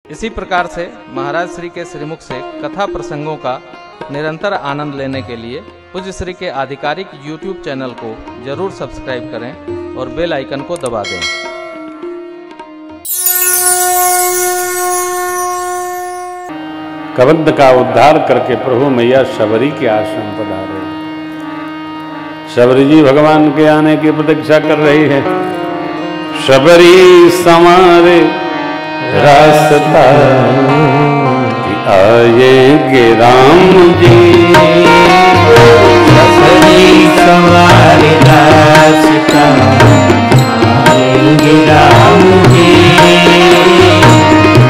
इसी प्रकार से महाराज श्री के श्रीमुख से कथा प्रसंगों का निरंतर आनंद लेने के लिए पूज्य श्री के आधिकारिक YouTube चैनल को जरूर सब्सक्राइब करें और बेल आइकन को दबा दें। कबंध का उद्धार करके प्रभु मैया शबरी के आश्रम पधारे। शबरी जी भगवान के आने की प्रतीक्षा कर रही है। शबरी संवारे रास्ता कि आएंगे राम जी। शबरी संवारे रास्ता आएंगे राम जी।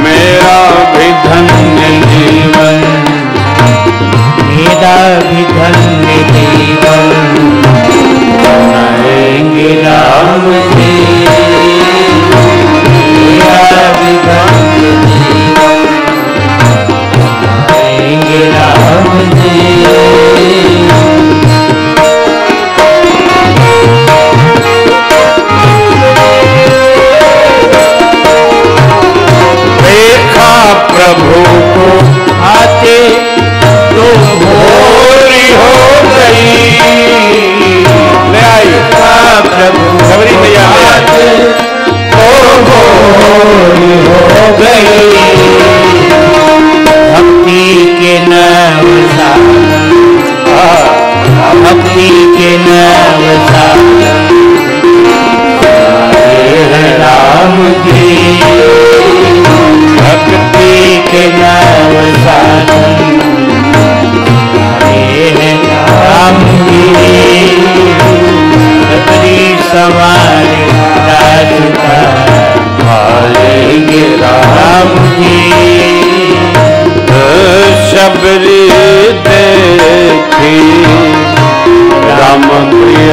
मेरा भी धन्य जीवन, मेरा भी धन्य जीवन आएंगे राम जी। मेरा भी धन्य जीवन आएंगे राम जी। प्रभु को आते तो भोरी हो गई। ले आई प्रभु शबरी मैया आते तो भोरी हो गई। भक्ति के नव सागर, भक्ति के नव सागर राम जी। भक्ति के नव साधन राम जी। शबरी सवारी रास्ता आएंगे राम जी। शबरी देखी राम प्रिय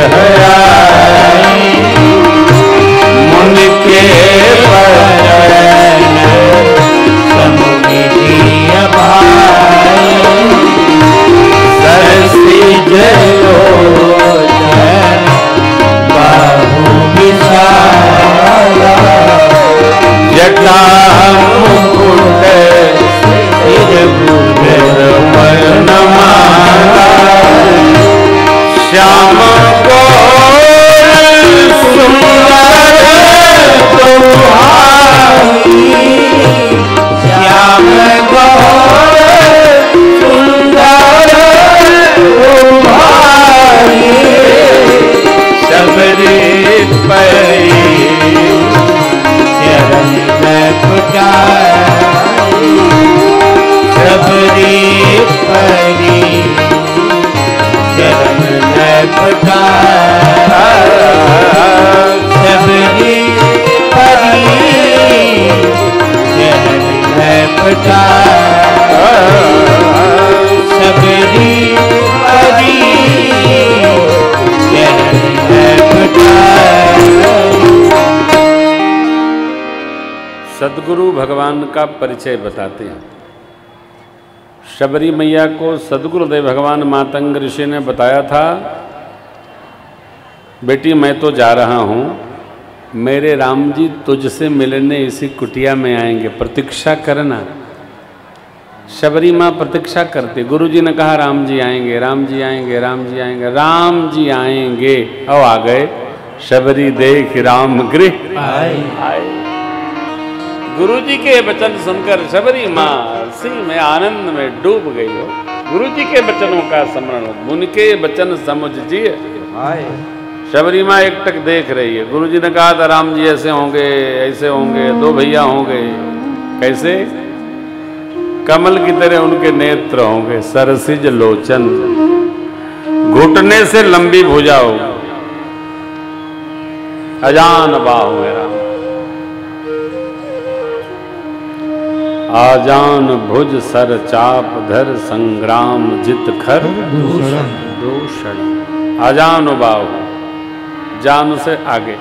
मुनि के सरसी जलोचन बाहु विशाला। जटा मुकुट सिर बुध वर्णमाला। श्याम गौर सुंदर तुम्हारी। श्याम गौर सुंदर तुम्हारी। शबरी परी चरण में पुकारी। शबरी परी चरण में पुकारी। शबरी परी चरण में पुकारी। शबरी परी चरण में पुकारी। सद्गुरु भगवान का परिचय बताते हैं। शबरी मैया को सद्गुरुदेव भगवान मातंग ऋषि ने बताया था, बेटी मैं तो जा रहा हूँ, मेरे राम जी तुझसे मिलने इसी कुटिया में आएंगे, प्रतीक्षा करना। शबरी माँ प्रतीक्षा करती। गुरु जी ने कहा राम जी आएंगे, राम जी आएंगे, राम जी आएंगे, राम जी आएंगे। अब आ गए। शबरी देख राम गृह आए। गुरु जी के वचन सुनकर शबरी माँ सी में आनंद में डूब गई हो। गुरु जी के वचनों का स्मरण, उनके वचन समुझिए। शबरी माँ एकटक देख रही है। गुरु जी ने कहा था राम जी ऐसे होंगे, ऐसे होंगे, दो भैया होंगे। कैसे? कमल की तरह उनके नेत्र होंगे, सरसिज लोचन, घुटने से लंबी भुजा होगी, अजान बाहु है राम। आजान भुज सर चाप धर संग्राम जित खर दूषण। आजान बाहु, जान से आगे।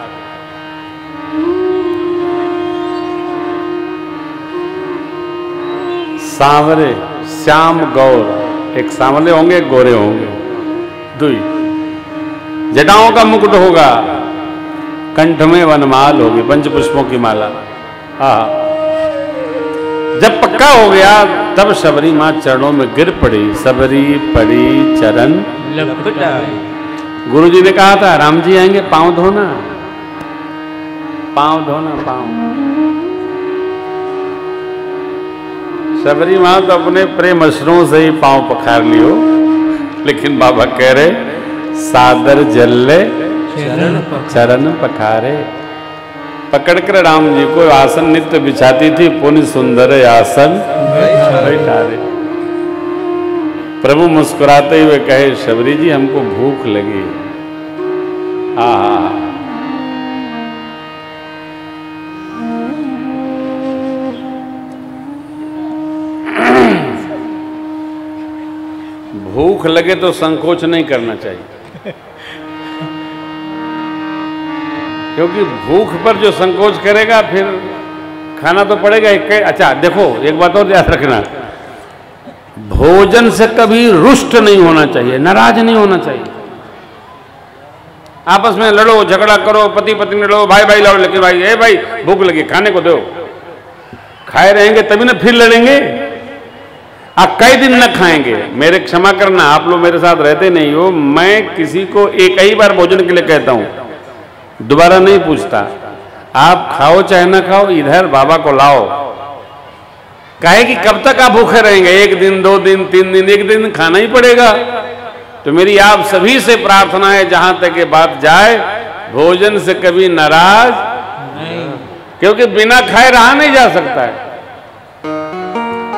सांवरे श्याम गौर, एक सांवले होंगे एक गोरे होंगे। दुई जटाओं का मुकुट होगा, कंठ में वनमाल होगी, पंच पुष्पों की माला। जब पक्का हो गया तब शबरी माँ चरणों में गिर पड़ी। सबरी पड़ी चरण लपटाए। गुरु जी ने कहा था राम जी आएंगे पांव धोना, पांव धोना, पांव। शबरी माँ तो अपने प्रेम अश्रुओं से ही पांव पखार लियो, लेकिन बाबा कह रहे सादर जल्ले चरण पखारे। पकड़कर राम जी को आसन नित्य बिछाती थी, पुण्य सुंदर आसन बैठारे। प्रभु मुस्कुराते हुए कहे शबरी जी हमको भूख लगी। हाँ, भूख लगे तो संकोच नहीं करना चाहिए, क्योंकि भूख पर जो संकोच करेगा फिर खाना तो पड़ेगा ही। अच्छा देखो एक बात और याद रखना, भोजन से कभी रुष्ट नहीं होना चाहिए, नाराज नहीं होना चाहिए। आपस में लड़ो झगड़ा करो, पति पत्नी लड़ो, भाई भाई लड़ो, लेकिन भाई ए भाई भूख लगी खाने को दो। खाए रहेंगे तभी ना फिर लड़ेंगे। आप कई दिन न खाएंगे, मेरे क्षमा करना आप लोग मेरे साथ रहते नहीं हो, मैं किसी को एक ही बार भोजन के लिए कहता हूं, दोबारा नहीं पूछता। आप खाओ चाहे ना खाओ, इधर बाबा को लाओ। काहे कि कब तक आप भूखे रहेंगे? एक दिन, 2 दिन, 3 दिन, एक दिन खाना ही पड़ेगा। तो मेरी आप सभी से प्रार्थना है, जहां तक ये बात जाए, भोजन से कभी नाराज नहीं, क्योंकि बिना खाए रहा नहीं जा सकता है।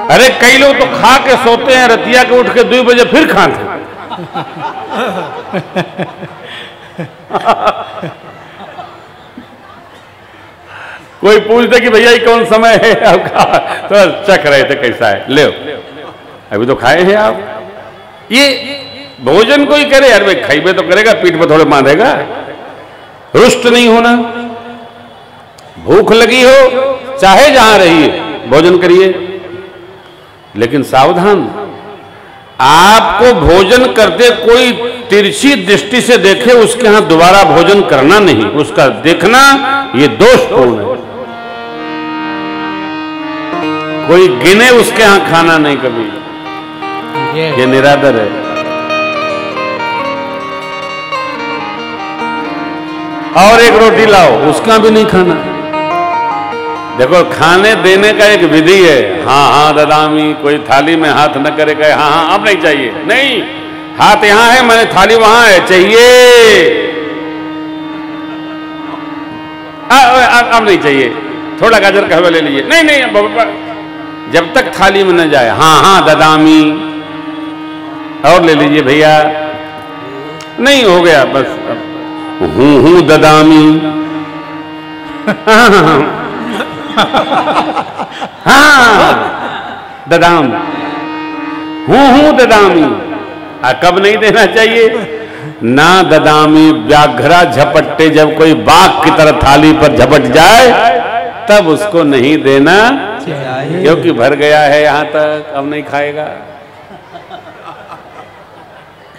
अरे कई लोग तो खा के सोते हैं, रतिया के उठ के 2 बजे फिर खाते हैं। कोई पूछते कि भैया ये कौन समय है आपका, तो चख रहे थे कैसा है, ले अभी तो खाए हैं आप। ये भोजन कोई करे, अरे भाई खाइबे तो करेगा, पीठ पर थोड़े बांधेगा। रुष्ट नहीं होना, भूख लगी हो चाहे जहां रहिए भोजन करिए, लेकिन सावधान, आपको भोजन करते कोई तिरछी दृष्टि से देखे उसके यहां दोबारा भोजन करना नहीं, उसका देखना ये दोषपूर्ण है। कोई गिने उसके यहां खाना नहीं कभी, ये निरादर है। और एक रोटी लाओ, उसका भी नहीं खाना। देखो खाने देने का एक विधि है, हाँ हाँ ददामी, कोई थाली में हाथ न करे, कहे हाँ हाँ अब नहीं चाहिए, नहीं, हाथ यहां है मैंने थाली वहां है, चाहिए अब नहीं चाहिए, थोड़ा गाजर का हलवा ले लीजिए, नहीं नहीं, जब तक थाली में न जाए, हाँ हाँ ददामी, और ले लीजिए भैया, नहीं हो गया बस, हूं ददामी, हाँ ददाम, हूं ददामी। कब नहीं देना चाहिए? ना ददामी व्याघ्रा झपट्टे, जब कोई बाघ की तरह थाली पर झपट जाए तब उसको नहीं देना, क्योंकि भर गया है यहां तक, अब नहीं खाएगा।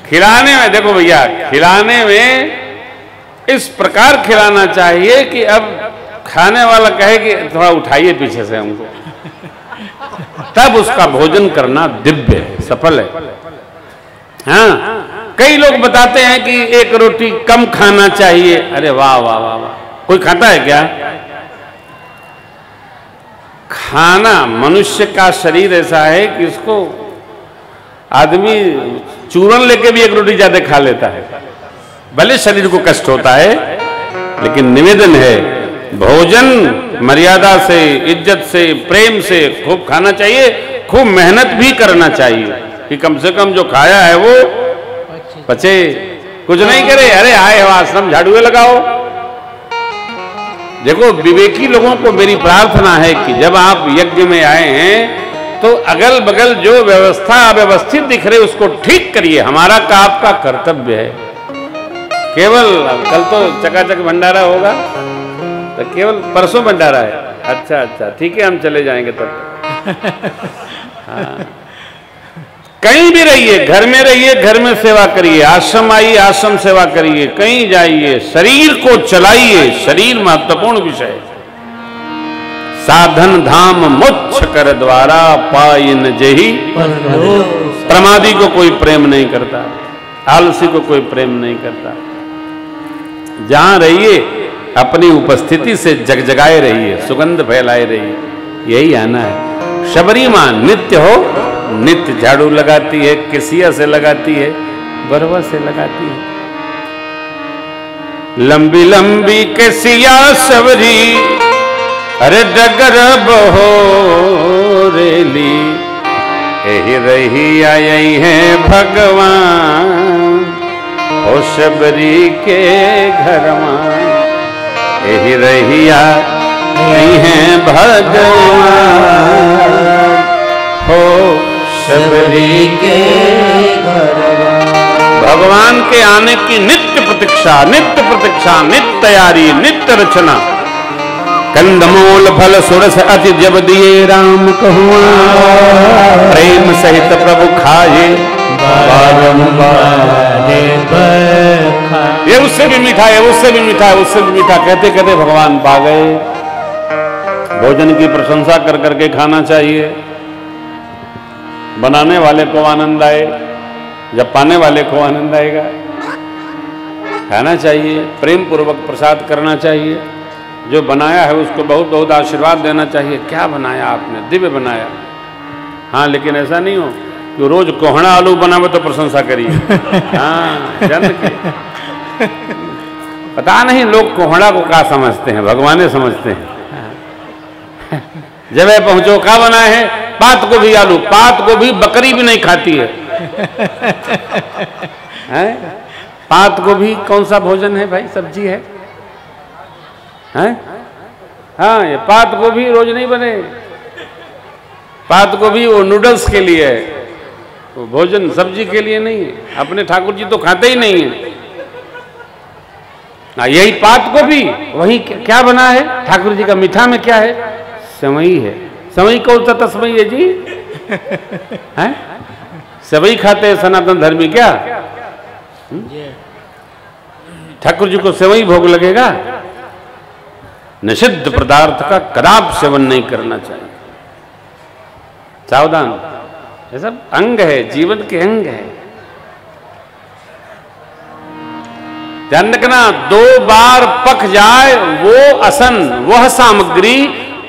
खिलाने में देखो भैया, खिलाने में इस प्रकार खिलाना चाहिए कि अब खाने वाला कहे कि थोड़ा उठाइए पीछे से हमको, तब उसका भोजन करना दिव्य है, सफल है। हाँ, कई लोग बताते हैं कि एक रोटी कम खाना चाहिए। अरे वाह वाह वाह वाह, कोई खाता है क्या? खाना, मनुष्य का शरीर ऐसा है कि इसको आदमी चूरन लेके भी एक रोटी ज्यादा खा लेता है, भले शरीर को कष्ट होता है, लेकिन निवेदन है भोजन मर्यादा से, इज्जत से, प्रेम से खूब खाना चाहिए, खूब मेहनत भी करना चाहिए कि कम से कम जो खाया है वो पचे। कुछ नहीं करे, अरे आए हो आश्रम झाड़ुए लगाओ। देखो विवेकी लोगों को मेरी प्रार्थना है कि जब आप यज्ञ में आए हैं तो अगल बगल जो व्यवस्था अव्यवस्थित दिख रही उसको ठीक करिए, हमारा का आपका कर्तव्य है। केवल कल तो चकाचक भंडारा होगा, तो केवल परसों भंडारा है। अच्छा अच्छा ठीक है, हम चले जाएंगे तब। हाँ, कहीं भी रहिए, घर में रहिए, घर में सेवा करिए, आश्रम आइए, आश्रम सेवा करिए, कहीं जाइए, शरीर को चलाइए, शरीर महत्वपूर्ण विषय है। साधन धाम मोक्ष कर द्वारा पाई न जेही। प्रमादी को कोई प्रेम नहीं करता, आलसी को कोई प्रेम नहीं करता। जहां रहिए अपनी उपस्थिति से जगजगाए रहिए, सुगंध फैलाए रहिए, यही आना है। शबरी मां नित्य हो, नित्य झाड़ू लगाती है, केसिया से लगाती है, बरवा से लगाती है। लंबी लंबी केसिया शबरी अरे डगर बहोरेली, यही रही आई है भगवान ओ शबरी के घर में, यही रही आई है भगवान हो शबरी के घर। भगवान के आने की नित्य प्रतीक्षा, नित्य प्रतीक्षा, नित्य तैयारी, नित्य रचना। कंदमूल फल सुरस अति जब दिए राम कहुआ, प्रेम सहित प्रभु खाए ये उससे भी मीठा है, उससे भी मीठा है, उससे भी मीठा, कहते कहते भगवान पा गए। भोजन की प्रशंसा कर करके खाना चाहिए। बनाने वाले को आनंद आए, जब पाने वाले को आनंद आएगा। खाना चाहिए, प्रेम पूर्वक प्रसाद करना चाहिए। जो बनाया है उसको बहुत बहुत आशीर्वाद देना चाहिए। क्या बनाया आपने, दिव्य बनाया। हाँ, लेकिन ऐसा नहीं हो कि रोज कोहड़ा आलू बनावे तो प्रशंसा करिए। हाँ, जन के पता नहीं लोग कोहड़ा को क्या समझते हैं, भगवाने समझते हैं। जब पहुंचो क्या बनाए है, पात गोभी आलू। पात गोभी बकरी भी नहीं खाती है, हैं? पात गोभी कौन सा भोजन है भाई, सब्जी है, हैं? हाँ, ये पात गोभी रोज नहीं बने। पात गोभी वो नूडल्स के लिए है, वो भोजन सब्जी के लिए नहीं है। अपने ठाकुर जी तो खाते ही नहीं है। यही पात गोभी, वही क्या बना है ठाकुर जी का मीठा में, क्या है, सेवई है। सेवई कौन सा तस्मई है जी, हैं? सेवई खाते हैं सनातन धर्मी क्या? ठाकुर जी को सेवई भोग लगेगा? निषिद्ध पदार्थ का कदाप सेवन नहीं करना चाहिए। सावधान, ये सब अंग है, जीवन के अंग है। ध्यान रखना, 2 बार पक जाए वो असन, वह सामग्री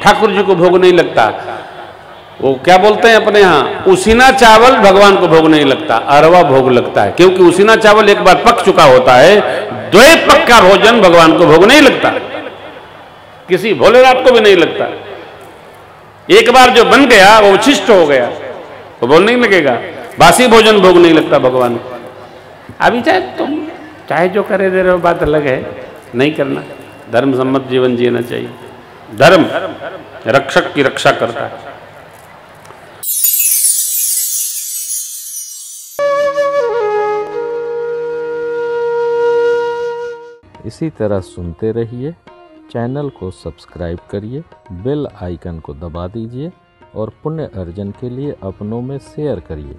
ठाकुर जी को भोग नहीं लगता। वो क्या बोलते हैं अपने यहाँ, उसीना चावल भगवान को भोग नहीं लगता, अरवा भोग लगता है। क्योंकि उसीना चावल एक बार पक चुका होता है। द्वे पक्का भोजन भगवान को भोग नहीं लगता, किसी भोलेनाथ को भी नहीं लगता। एक बार जो बन गया वो उच्छिष्ट हो गया, वो भोग नहीं लगेगा। बासी भोजन भोग नहीं लगता भगवान को। अभी चाहे तुम चाहे जो करे दे रहे हो, बात अलग है, नहीं करना। धर्म सम्मत जीवन जीना चाहिए। धर्म रक्षक की रक्षा करता है। इसी तरह सुनते रहिए, चैनल को सब्सक्राइब करिए, बेल आइकन को दबा दीजिए और पुण्य अर्जन के लिए अपनों में शेयर करिए।